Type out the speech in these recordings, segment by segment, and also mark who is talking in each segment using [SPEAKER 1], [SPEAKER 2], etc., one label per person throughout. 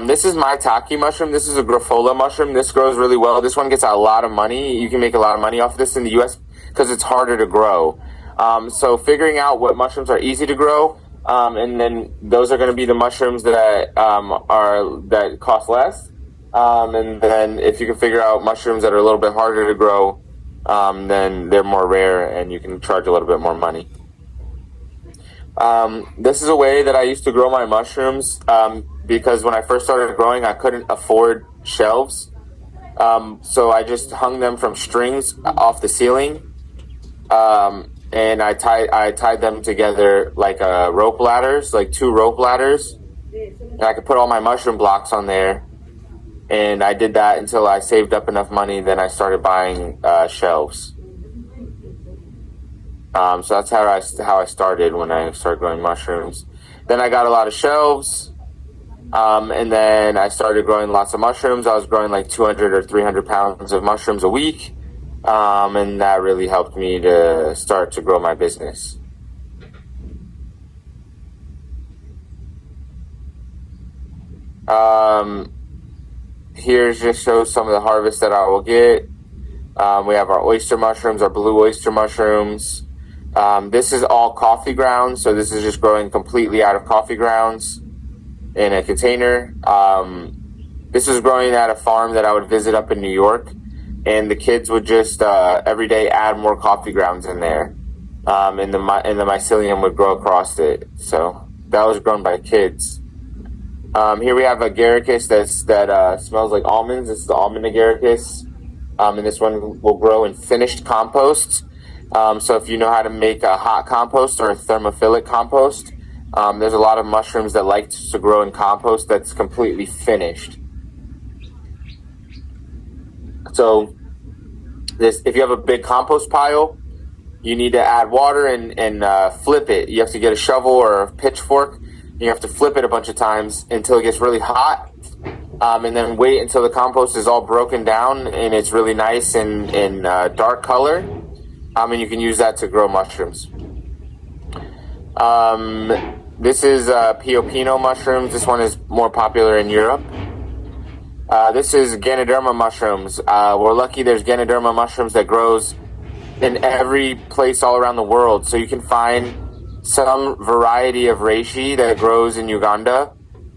[SPEAKER 1] This is maitake mushroom. This is a graphola mushroom. This grows really well. This one gets a lot of money. You can make a lot of money off this in the U.S. because it's harder to grow. So figuring out what mushrooms are easy to grow, and then those are going to be the mushrooms that that cost less. And then if you can figure out mushrooms that are a little bit harder to grow, then they're more rare and you can charge a little bit more money. This is a way that I used to grow my mushrooms, because when I first started growing, I couldn't afford shelves. So I just hung them from strings off the ceiling. And I tied them together like rope ladders, like 2 rope ladders. And I could put all my mushroom blocks on there. And I did that until I saved up enough money. Then I started buying shelves. So that's how I started when I started growing mushrooms. Then I got a lot of shelves. And then I started growing lots of mushrooms. I was growing like 200 or 300 pounds of mushrooms a week. And that really helped me to start to grow my business. Here just shows some of the harvest that I will get. We have our oyster mushrooms, our blue oyster mushrooms. This is all coffee grounds, so this is just growing completely out of coffee grounds in a container. This was growing at a farm that I would visit up in New York, and the kids would just every day add more coffee grounds in there, and the mycelium would grow across it. So that was grown by kids. Here we have agaricus that smells like almonds. This is the almond agaricus, and this one will grow in finished compost. So if you know how to make a hot compost or a thermophilic compost, there's a lot of mushrooms that like to grow in compost that's completely finished. So if you have a big compost pile, you need to add water and flip it. You have to get a shovel or a pitchfork. You have to flip it a bunch of times until it gets really hot, and then wait until the compost is all broken down and it's really nice and dark color. And you can use that to grow mushrooms. This is Pio mushrooms. This one is more popular in Europe. This is Ganoderma mushrooms. We're lucky there's Ganoderma mushrooms that grows in every place all around the world. So you can find some variety of reishi that grows in Uganda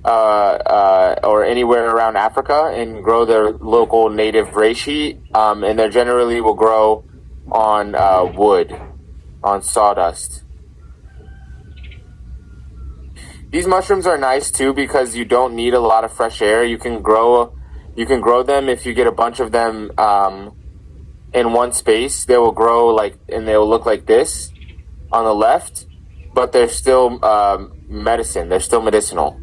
[SPEAKER 1] or anywhere around Africa and grow their local native reishi. And they generally will grow on wood, on sawdust. These mushrooms are nice too because you don't need a lot of fresh air. You can grow them if you get a bunch of them in one space. They will grow and they will look like this on the left, but they're still medicine. They're still medicinal.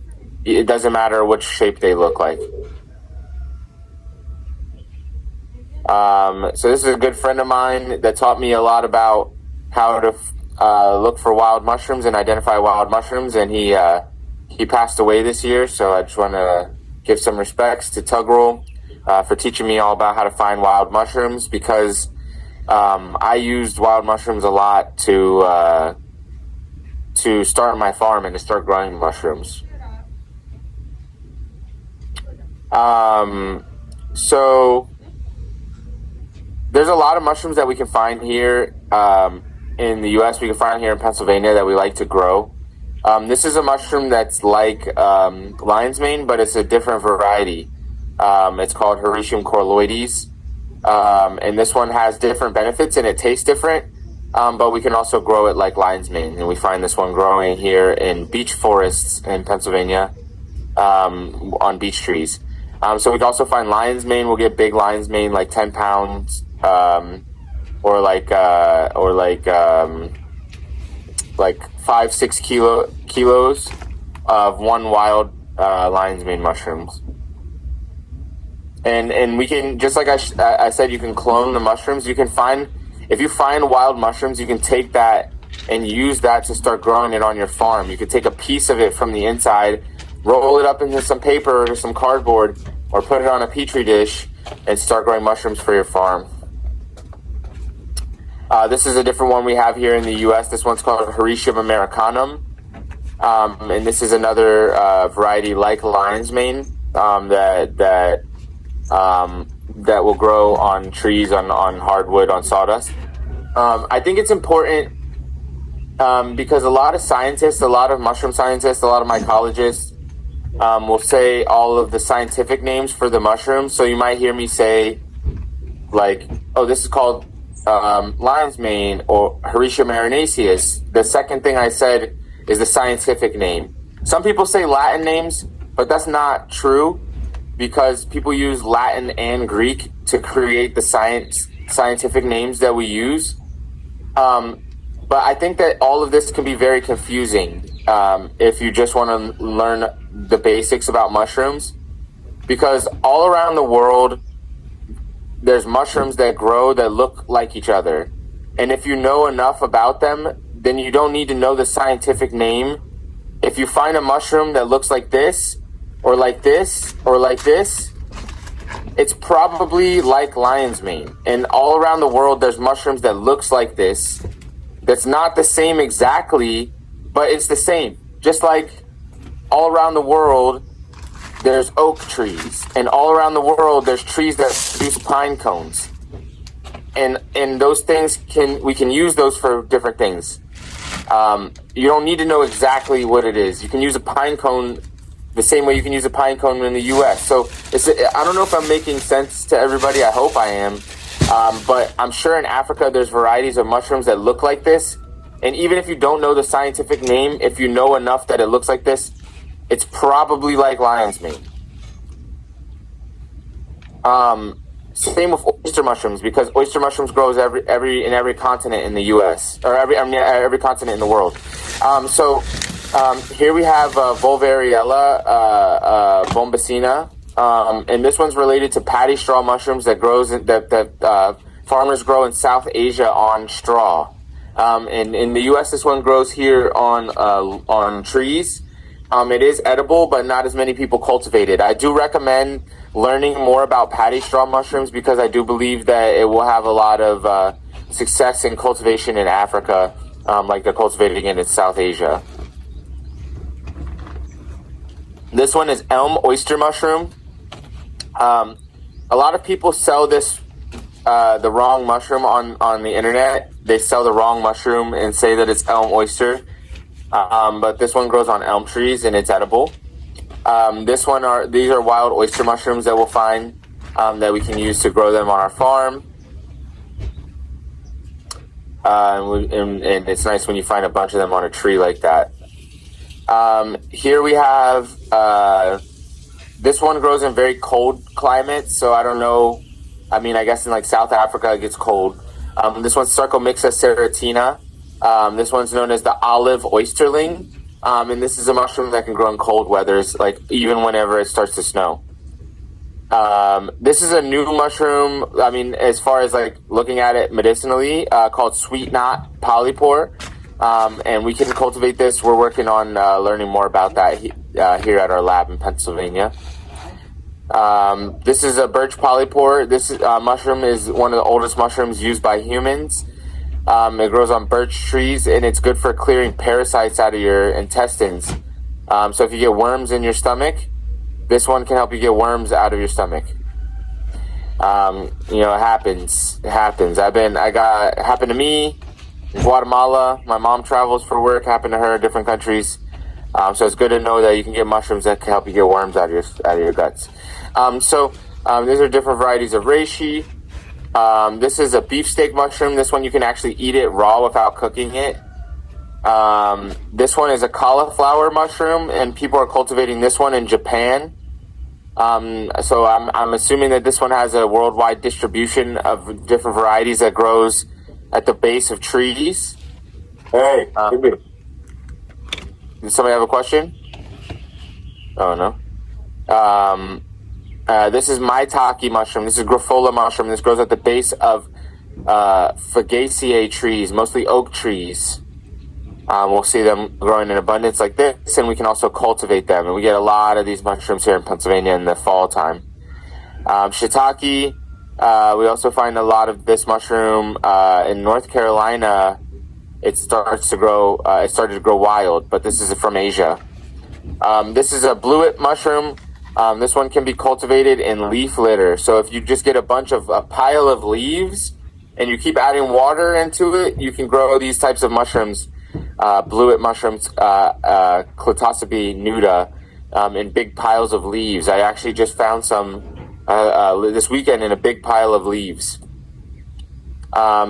[SPEAKER 1] It doesn't matter which shape they look like. So this is a good friend of mine that taught me a lot about how to look for wild mushrooms and identify wild mushrooms, and he passed away this year, so I just want to give some respects to Tuggerel for teaching me all about how to find wild mushrooms, because I used wild mushrooms a lot to start my farm and to start growing mushrooms. So there's a lot of mushrooms that we can find here in the U.S. We can find here in Pennsylvania that we like to grow. This is a mushroom that's like lion's mane, but it's a different variety. It's called Hericium coraloides. And this one has different benefits and it tastes different, but we can also grow it like lion's mane. And we find this one growing here in beech forests in Pennsylvania on beech trees. So we can also find lion's mane. We'll get big lion's mane, like 10 pounds, or like 5-6 kilos of one wild lion's mane mushrooms. And we can, just like I said, you can clone the mushrooms. You can find, if you find wild mushrooms, you can take that and use that to start growing it on your farm. You could take a piece of it from the inside, roll it up into some paper or some cardboard, or put it on a petri dish and start growing mushrooms for your farm. This is a different one we have here in the U.S. This one's called Hericium americanum. And this is another variety like lion's mane that will grow on trees, on hardwood, on sawdust. I think it's important because a lot of scientists, a lot of mushroom scientists, a lot of mycologists will say all of the scientific names for the mushrooms. So you might hear me say, like, oh, this is called lion's mane or Hericea marinaceus. The second thing I said is the scientific name. Some people say Latin names, but that's not true because people use Latin and Greek to create the scientific names that we use. But I think that all of this can be very confusing if you just want to learn the basics about mushrooms, because all around the world there's mushrooms that grow that look like each other. And if you know enough about them, then you don't need to know the scientific name. If you find a mushroom that looks like this, or like this, or like this, it's probably like lion's mane. And all around the world, there's mushrooms that looks like this. That's not the same exactly, but it's the same. Just like all around the world, there's oak trees, and all around the world there's trees that produce pine cones, and those things we can use those for different things. You don't need to know exactly what it is. You can use a pine cone the same way you can use a pine cone in the U.S. So I don't know if I'm making sense to everybody. I hope I am, but I'm sure in Africa there's varieties of mushrooms that look like this, and even if you don't know the scientific name, if you know enough that it looks like this, it's probably like lion's mane. Same with oyster mushrooms, because oyster mushrooms grows in every continent in the U.S. or every continent in the world. Here we have Volvariella bombacina, and this one's related to paddy straw mushrooms that farmers grow in South Asia on straw. And in the U.S., this one grows here on trees. It is edible, but not as many people cultivate it. I do recommend learning more about paddy straw mushrooms because I do believe that it will have a lot of success in cultivation in Africa, like they're cultivating it in South Asia. This one is elm oyster mushroom. A lot of people sell this the wrong mushroom on the internet. They sell the wrong mushroom and say that it's elm oyster. But this one grows on elm trees and it's edible. These are wild oyster mushrooms that we'll find that we can use to grow them on our farm. And it's nice when you find a bunch of them on a tree like that. Here we have this one grows in very cold climates, so I don't know. I mean, I guess in like South Africa it gets cold. This one's Sarcomixa serratina. This one's known as the olive oysterling, and this is a mushroom that can grow in cold weathers, like even whenever it starts to snow. This is a new mushroom, I mean, as far as like looking at it medicinally, called sweet knot polypore, and we can cultivate this. We're working on learning more about that here at our lab in Pennsylvania. This is a birch polypore. This mushroom is one of the oldest mushrooms used by humans. It grows on birch trees, and it's good for clearing parasites out of your intestines. So if you get worms in your stomach, this one can help you get worms out of your stomach. It happens. It happens. Happened to me in Guatemala. My mom travels for work. Happened to her in different countries. So it's good to know that you can get mushrooms that can help you get worms out of your guts. These are different varieties of reishi. This is a beefsteak mushroom. This one you can actually eat it raw without cooking it. This one is a cauliflower mushroom, and people are cultivating this one in Japan. So I'm assuming that this one has a worldwide distribution of different varieties that grows at the base of trees. Hey, did somebody have a question? Oh, no. This is maitake mushroom. This is Graphola mushroom. This grows at the base of Fagaceae trees, mostly oak trees. We'll see them growing in abundance like this, and we can also cultivate them. And we get a lot of these mushrooms here in Pennsylvania in the fall time. Shiitake, we also find a lot of this mushroom in North Carolina. it starts to grow. It started to grow wild, but this is from Asia. This is a bluet mushroom. This one can be cultivated in leaf litter. So if you just get a pile of leaves and you keep adding water into it, you can grow these types of mushrooms, bluet mushrooms, Clitosobe nuda, in big piles of leaves. I actually just found some this weekend in a big pile of leaves.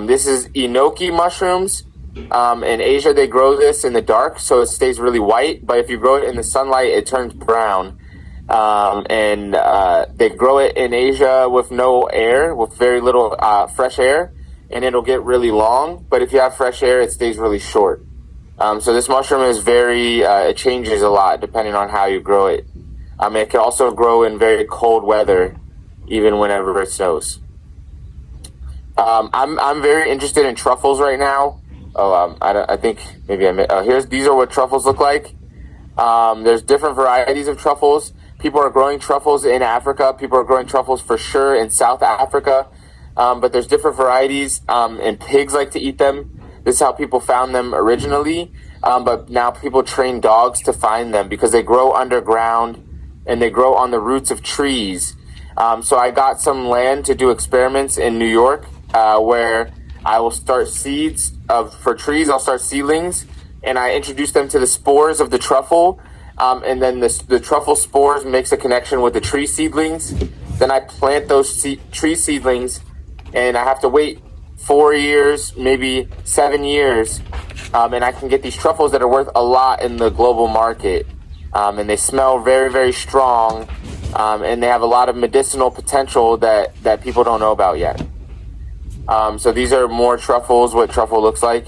[SPEAKER 1] This is enoki mushrooms. In Asia, they grow this in the dark, so it stays really white. But if you grow it in the sunlight, it turns brown. They grow it in Asia with no air, with very little fresh air, and it'll get really long. But if you have fresh air, it stays really short. So this mushroom is it changes a lot depending on how you grow it. It can also grow in very cold weather, even whenever it snows. I'm very interested in truffles right now. I think maybe these are what truffles look like. There's different varieties of truffles. People are growing truffles in Africa. People are growing truffles for sure in South Africa. But there's different varieties, and pigs like to eat them. This is how people found them originally. But now people train dogs to find them because they grow underground and they grow on the roots of trees. So I got some land to do experiments in New York, where I will start seeds for trees. I'll start seedlings, and I introduce them to the spores of the truffle, and then the truffle spores makes a connection with the tree seedlings. Then I plant those tree seedlings, and I have to wait 4 years, maybe 7 years, and I can get these truffles that are worth a lot in the global market, and they smell very, very strong, and they have a lot of medicinal potential that people don't know about yet. So these are more truffles, what truffle looks like.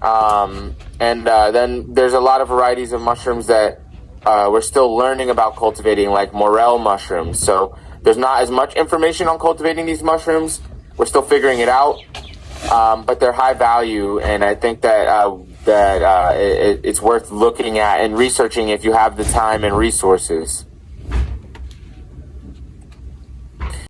[SPEAKER 1] Then there's a lot of varieties of mushrooms that we're still learning about cultivating, like morel mushrooms. So there's not as much information on cultivating these mushrooms. We're still figuring it out, but they're high value, and I think that it's worth looking at and researching if you have the time and resources.